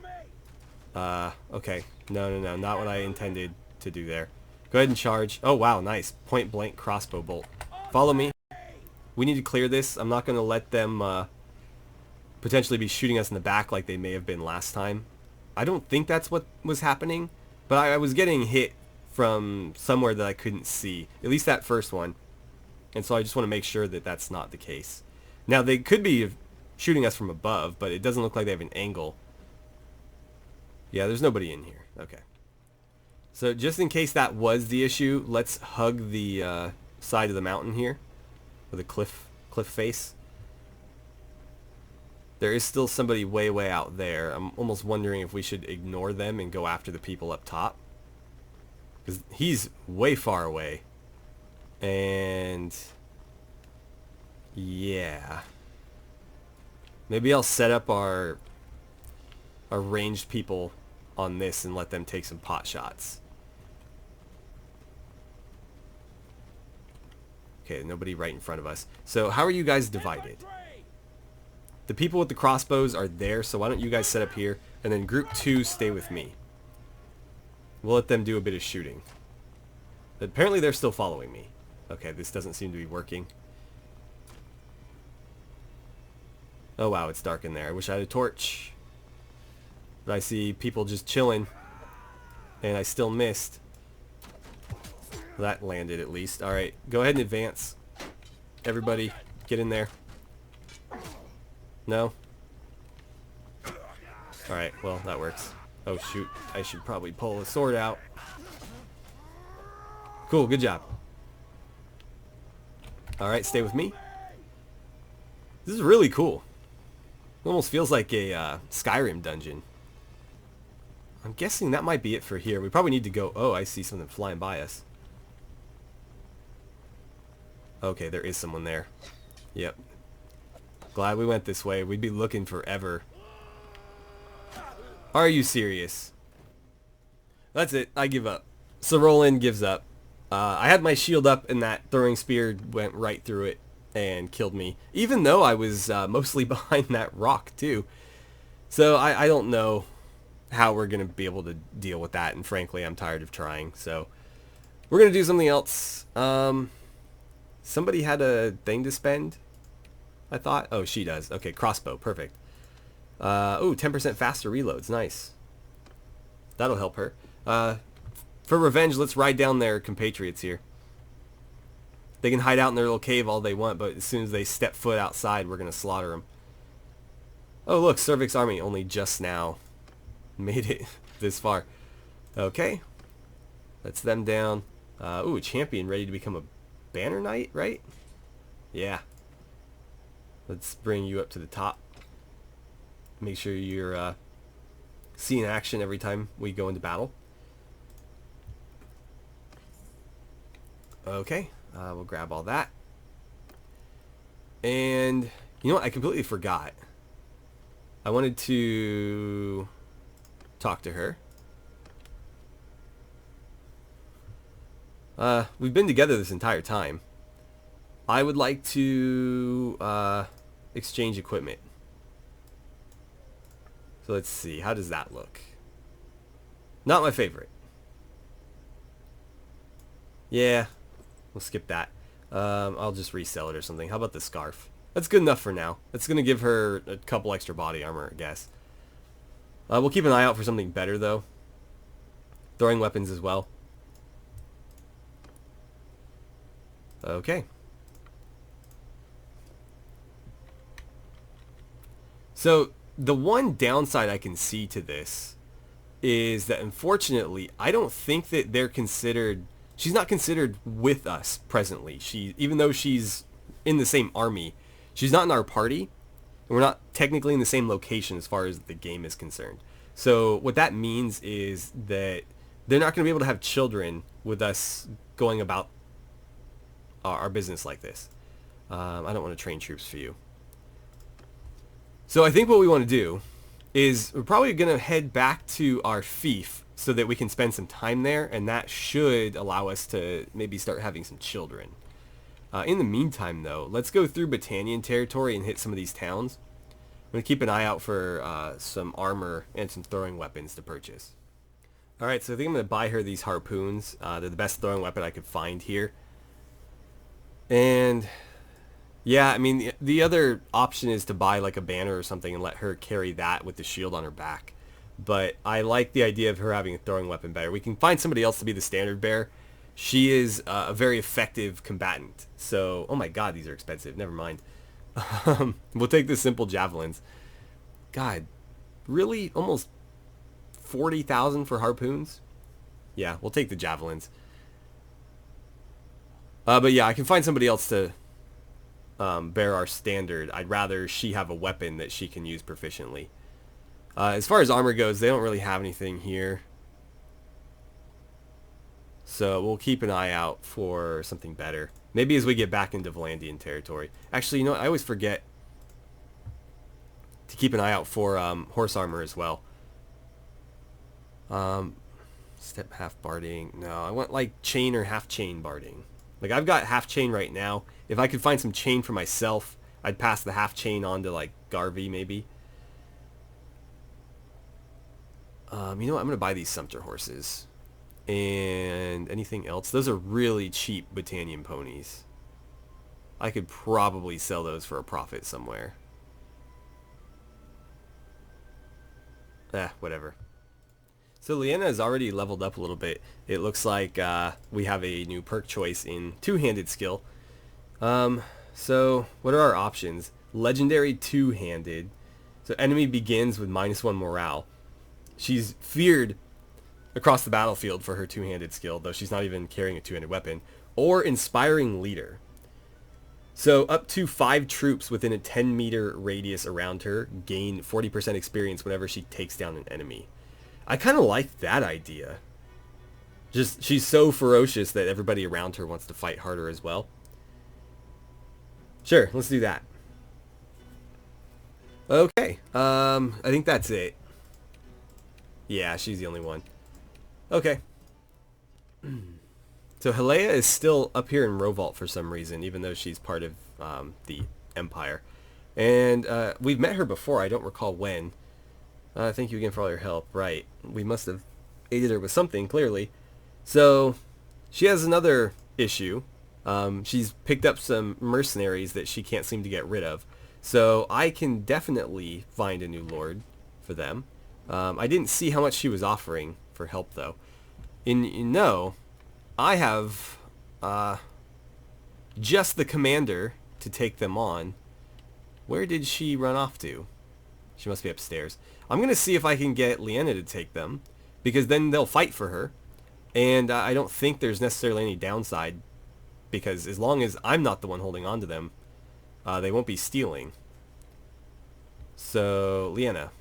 Okay. No, not what I intended to do there. Go ahead and charge. Oh, wow, nice. Point blank crossbow bolt. Follow me. We need to clear this. I'm not going to let them potentially be shooting us in the back like they may have been last time. I don't think that's what was happening, but I was getting hit from somewhere that I couldn't see. At least that first one. And so I just want to make sure that that's not the case. Now, they could be shooting us from above, but it doesn't look like they have an angle. Yeah, there's nobody in here. Okay. So just in case that was the issue, let's hug the side of the mountain here with a cliff face. There is still somebody way out there. I'm almost wondering if we should ignore them and go after the people up top. Because he's way far away. And yeah. Maybe I'll set up our ranged people on this and let them take some pot shots. Okay, nobody right in front of us. So how are you guys divided? The people with the crossbows are there, so why don't you guys set up here, and then group 2 stay with me. We'll let them do a bit of shooting. Apparently they're still following me. Okay, this doesn't seem to be working. Oh wow, it's dark in there. I wish I had a torch. But I see people just chilling, and I still missed. That landed at least. Alright, go ahead and advance. Everybody, get in there. No? Alright, well, that works. Oh shoot, I should probably pull a sword out. Cool, good job. Alright, stay with me. This is really cool. It almost feels like a Skyrim dungeon. I'm guessing that might be it for here. We probably need to go... Oh, I see something flying by us. Okay, there is someone there. Yep. Glad we went this way. We'd be looking forever. Are you serious? That's it. I give up. So Roland gives up. I had my shield up and that throwing spear went right through it and killed me. Even though I was mostly behind that rock too. So I don't know how we're going to be able to deal with that. And frankly, I'm tired of trying. So we're going to do something else. Somebody had a thing to spend, I thought. Oh, she does. Okay, crossbow. Perfect. Oh, 10% faster reloads. Nice. That'll help her. For revenge, let's ride down their compatriots here. They can hide out in their little cave all they want, but as soon as they step foot outside, we're going to slaughter them. Oh, look, Cervix army only just now made it this far. Okay. That's them down. Ooh, champion ready to become a banner knight, right? Yeah. Let's bring you up to the top. Make sure you're seeing action every time we go into battle. Okay, we'll grab all that. And you know what? I completely forgot. I wanted to talk to her. We've been together this entire time. I would like to exchange equipment. So let's see. How does that look? Not my favorite. Yeah. We'll skip that. I'll just resell it or something. How about the scarf? That's good enough for now. That's going to give her a couple extra body armor, I guess. We'll keep an eye out for something better, though. Throwing weapons as well. Okay. So, the one downside I can see to this is that, unfortunately, I don't think that they're considered... She's not considered with us presently. Even though she's in the same army, she's not in our party, and we're not technically in the same location as far as the game is concerned. So what that means is that they're not going to be able to have children with us going about our business like this. I don't want to train troops for you. So I think what we want to do is we're probably going to head back to our fief so that we can spend some time there, and that should allow us to maybe start having some children. In the meantime, though, let's go through Battanian territory and hit some of these towns. I'm going to keep an eye out for some armor and some throwing weapons to purchase. Alright, so I think I'm going to buy her these harpoons. They're the best throwing weapon I could find here. And yeah, I mean, the other option is to buy like a banner or something and let her carry that with the shield on her back. But I like the idea of her having a throwing weapon better. We can find somebody else to be the standard bearer. She is a very effective combatant. So, oh my god, these are expensive. Never mind. We'll take the simple javelins. God, really? Almost 40,000 for harpoons? Yeah, we'll take the javelins. But yeah, I can find somebody else to bear our standard. I'd rather she have a weapon that she can use proficiently. As far as armor goes, they don't really have anything here. So we'll keep an eye out for something better. Maybe as we get back into Volandian territory. Actually, you know what? I always forget to keep an eye out for horse armor as well. Step half barding. No, I want like chain or half chain barding. Like I've got half chain right now. If I could find some chain for myself, I'd pass the half chain on to like Garvey maybe. You know what? I'm going to buy these sumpter horses. And anything else? Those are really cheap Battanian ponies. I could probably sell those for a profit somewhere. Whatever. So Liana has already leveled up a little bit. It looks like we have a new perk choice in two-handed skill. So what are our options? Legendary two-handed. So enemy begins with -1 morale. She's feared across the battlefield for her two-handed skill, though she's not even carrying a two-handed weapon. Or inspiring leader. So up to 5 troops within a 10-meter radius around her gain 40% experience whenever she takes down an enemy. I kind of like that idea. Just, she's so ferocious that everybody around her wants to fight harder as well. Sure, let's do that. Okay, I think that's it. Yeah, she's the only one. Okay. So Helea is still up here in Rowalt for some reason, even though she's part of the Empire. And we've met her before, I don't recall when. Thank you again for all your help. Right, we must have aided her with something, clearly. So, she has another issue. She's picked up some mercenaries that she can't seem to get rid of. So, I can definitely find a new lord for them. I didn't see how much she was offering for help, though. I have just the commander to take them on. Where did she run off to? She must be upstairs. I'm going to see if I can get Liana to take them, because then they'll fight for her. And I don't think there's necessarily any downside, because as long as I'm not the one holding on to them, they won't be stealing. So, Liana.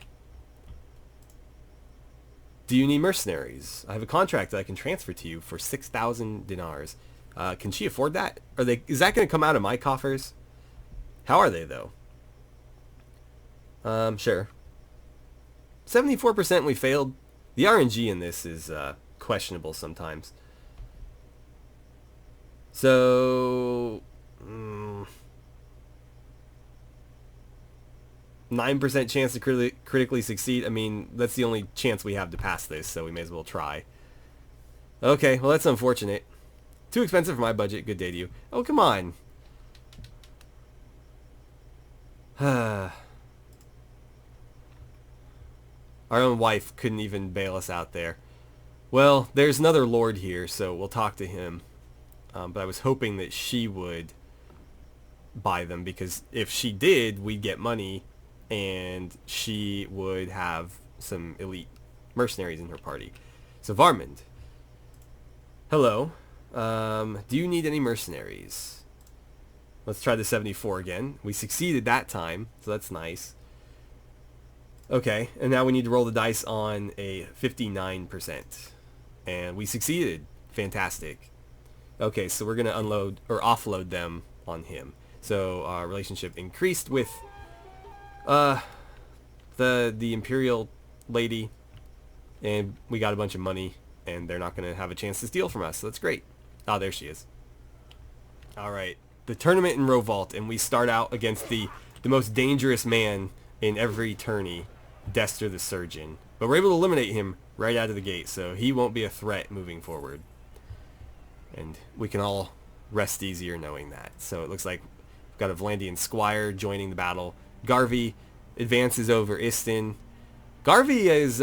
Do you need mercenaries? I have a contract that I can transfer to you for 6,000 dinars. Can she afford that? Is that going to come out of my coffers? How are they, though? Sure. 74% we failed. The RNG in this is questionable sometimes. So 9% chance to critically succeed. I mean, that's the only chance we have to pass this, so we may as well try. Okay, well, that's unfortunate. Too expensive for my budget. Good day to you. Oh, come on. Our own wife couldn't even bail us out there. Well, there's another lord here, so we'll talk to him. But I was hoping that she would buy them, because if she did, we'd get money, and she would have some elite mercenaries in her party. So Varmund. Hello. Do you need any mercenaries? Let's try the 74 again. We succeeded that time, so that's nice. Okay, and now we need to roll the dice on a 59%. And we succeeded. Fantastic. Okay, so we're going to unload or offload them on him. So our relationship increased with the Imperial lady, and we got a bunch of money, and they're not going to have a chance to steal from us. So that's great. Oh, there she is. All right, the tournament in Rowalt, and we start out against the most dangerous man in every tourney, Dester the Surgeon. But we're able to eliminate him right out of the gate, so he won't be a threat moving forward. And we can all rest easier knowing that. So it looks like we've got a Volandian Squire joining the battle. Garvey advances over Istin. Garvey is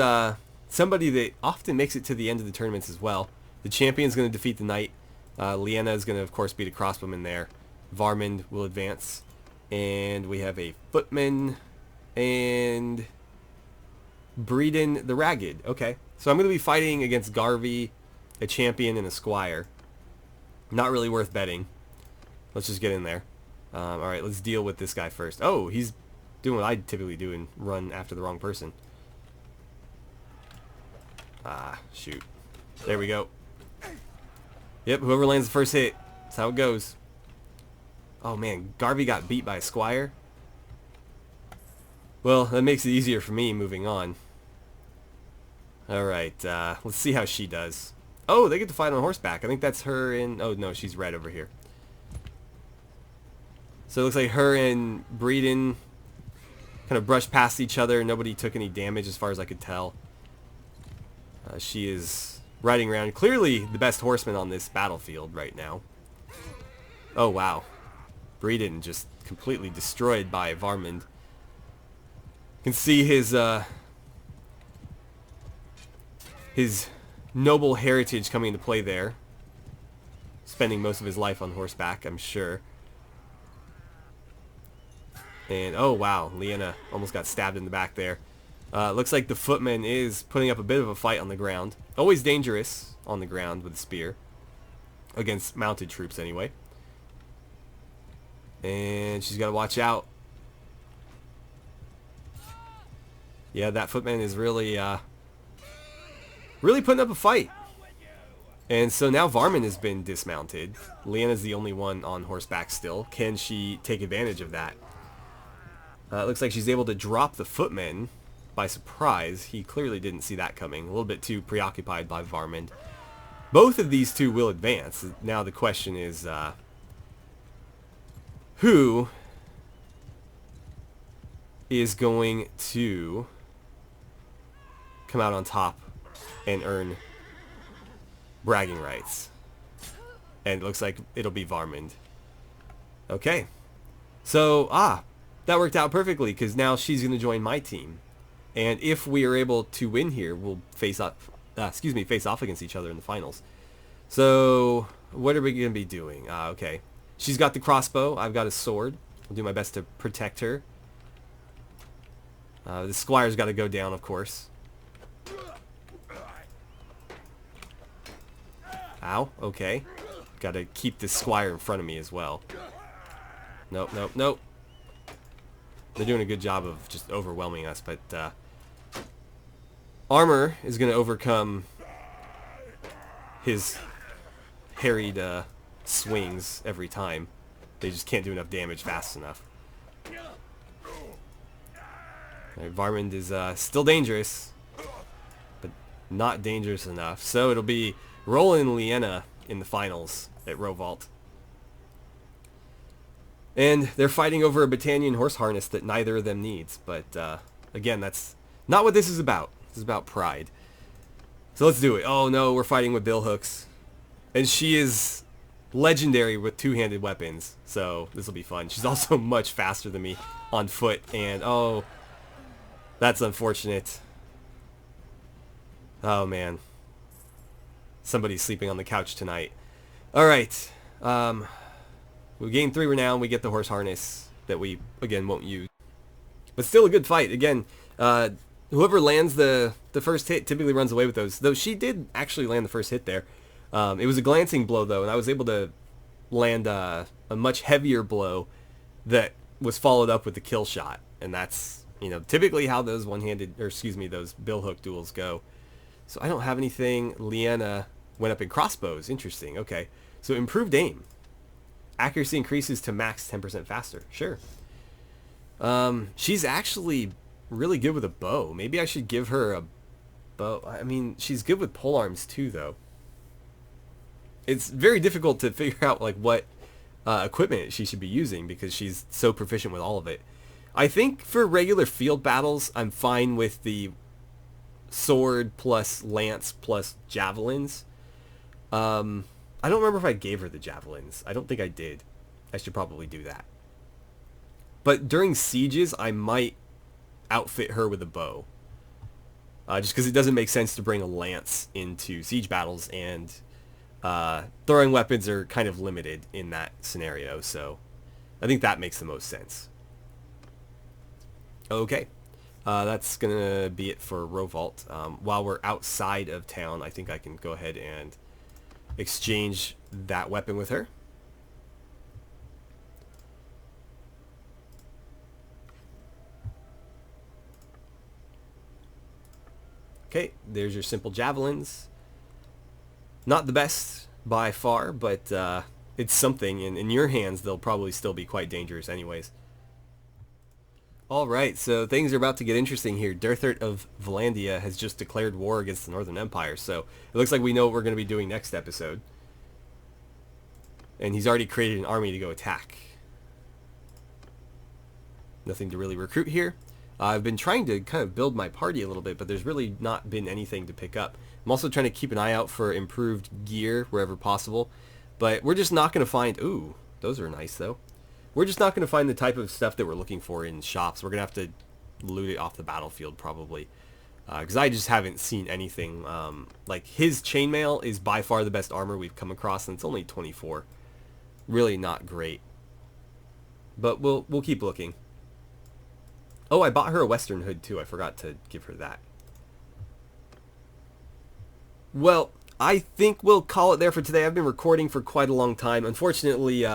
somebody that often makes it to the end of the tournaments as well. The champion's going to defeat the knight. Liana is going to, of course, beat a crossbowman there. Varmund will advance. And we have a footman and Breeden the Ragged. Okay, so I'm going to be fighting against Garvey, a champion, and a squire. Not really worth betting. Let's just get in there. Alright, let's deal with this guy first. Oh, he's doing what I typically do and run after the wrong person. Ah, shoot. There we go. Yep, whoever lands the first hit. That's how it goes. Oh man, Garvey got beat by a squire. Well, that makes it easier for me moving on. Alright, let's see how she does. Oh, they get to fight on horseback. I think that's her in... Oh, no, she's red over here. So it looks like her and Breeden kind of brushed past each other. Nobody took any damage as far as I could tell. She is riding around. Clearly the best horseman on this battlefield right now. Oh, wow. Breeden just completely destroyed by Varmund. You can see his noble heritage coming into play there. Spending most of his life on horseback, I'm sure. And, oh wow, Liana almost got stabbed in the back there. Looks like the footman is putting up a bit of a fight on the ground. Always dangerous on the ground with a spear. Against mounted troops, anyway. And she's got to watch out. Yeah, that footman is really really putting up a fight. And so now Varman has been dismounted. Liana's the only one on horseback still. Can she take advantage of that? It looks like she's able to drop the footmen by surprise. He clearly didn't see that coming. A little bit too preoccupied by Varman. Both of these two will advance. Now the question is, who is going to come out on top and earn bragging rights? And it looks like it'll be Varman. Okay. So, that worked out perfectly, because now she's going to join my team. And if we are able to win here, we'll face off against each other in the finals. So, what are we going to be doing? Okay. She's got the crossbow. I've got a sword. I'll do my best to protect her. The squire's got to go down, of course. Ow. Okay. Got to keep this squire in front of me as well. Nope, nope, nope. They're doing a good job of just overwhelming us, but armor is going to overcome his harried swings every time. They just can't do enough damage fast enough. Right, Varman is still dangerous, but not dangerous enough. So it'll be Rowalt and Liana in the finals at Rowalt. And they're fighting over a Battanian horse harness that neither of them needs. But, again, that's not what this is about. This is about pride. So let's do it. Oh, no, we're fighting with billhooks. And she is legendary with two-handed weapons. So this will be fun. She's also much faster than me on foot. And, oh, that's unfortunate. Oh, man. Somebody's sleeping on the couch tonight. All right. We gain 3 renown, we get the horse harness that we, again, won't use. But still a good fight. Again, whoever lands the first hit typically runs away with those. Though she did actually land the first hit there. It was a glancing blow, though, and I was able to land a much heavier blow that was followed up with the kill shot. And that's, you know, typically how those those billhook duels go. So I don't have anything. Liana went up in crossbows. Interesting. Okay. So improved aim. Accuracy increases to max 10% faster. Sure. She's actually really good with a bow. Maybe I should give her a bow. I mean, she's good with polearms too, though. It's very difficult to figure out like what equipment she should be using because she's so proficient with all of it. I think for regular field battles, I'm fine with the sword plus lance plus javelins. I don't remember if I gave her the javelins. I don't think I did. I should probably do that. But during sieges, I might outfit her with a bow. Just because it doesn't make sense to bring a lance into siege battles, and throwing weapons are kind of limited in that scenario. So I think that makes the most sense. Okay. That's going to be it for Rowalt. While we're outside of town, I think I can go ahead and exchange that weapon with her. Okay, there's your simple javelins. Not the best by far, but it's something, and in your hands they'll probably still be quite dangerous anyways. Alright, so things are about to get interesting here. Derthert of Valandia has just declared war against the Northern Empire, so it looks like we know what we're going to be doing next episode. And he's already created an army to go attack. Nothing to really recruit here. I've been trying to kind of build my party a little bit, but there's really not been anything to pick up. I'm also trying to keep an eye out for improved gear wherever possible, but we're just not going to find... Ooh, those are nice, though. We're just not going to find the type of stuff that we're looking for in shops. We're going to have to loot it off the battlefield, probably. Because I just haven't seen anything. Like, his chainmail is by far the best armor we've come across, and it's only 24. Really not great. But we'll keep looking. Oh, I bought her a western hood, too. I forgot to give her that. Well, I think we'll call it there for today. I've been recording for quite a long time. Unfortunately,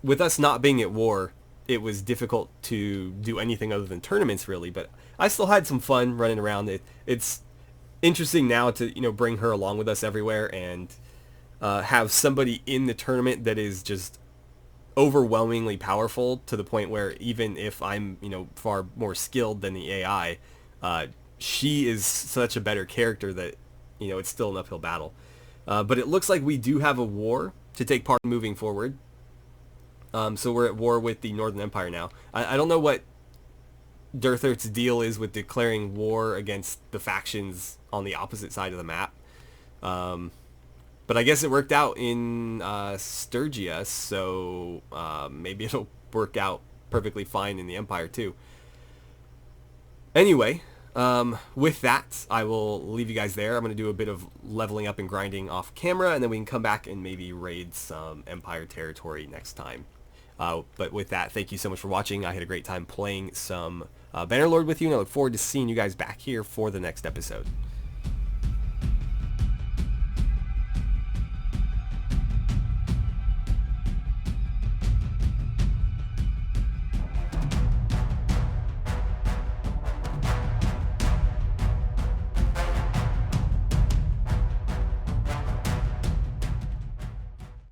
with us not being at war, it was difficult to do anything other than tournaments, really. But I still had some fun running around. It's interesting now to, you know, bring her along with us everywhere and have somebody in the tournament that is just overwhelmingly powerful to the point where even if I'm, you know, far more skilled than the AI, she is such a better character that, you know, it's still an uphill battle. But it looks like we do have a war to take part in moving forward. So we're at war with the Northern Empire now. I don't know what Durthert's deal is with declaring war against the factions on the opposite side of the map. But I guess it worked out in Sturgia, so maybe it'll work out perfectly fine in the Empire too. Anyway, with that, I will leave you guys there. I'm going to do a bit of leveling up and grinding off camera, and then we can come back and maybe raid some Empire territory next time. But with that, thank you so much for watching. I had a great time playing some Bannerlord with you, and I look forward to seeing you guys back here for the next episode.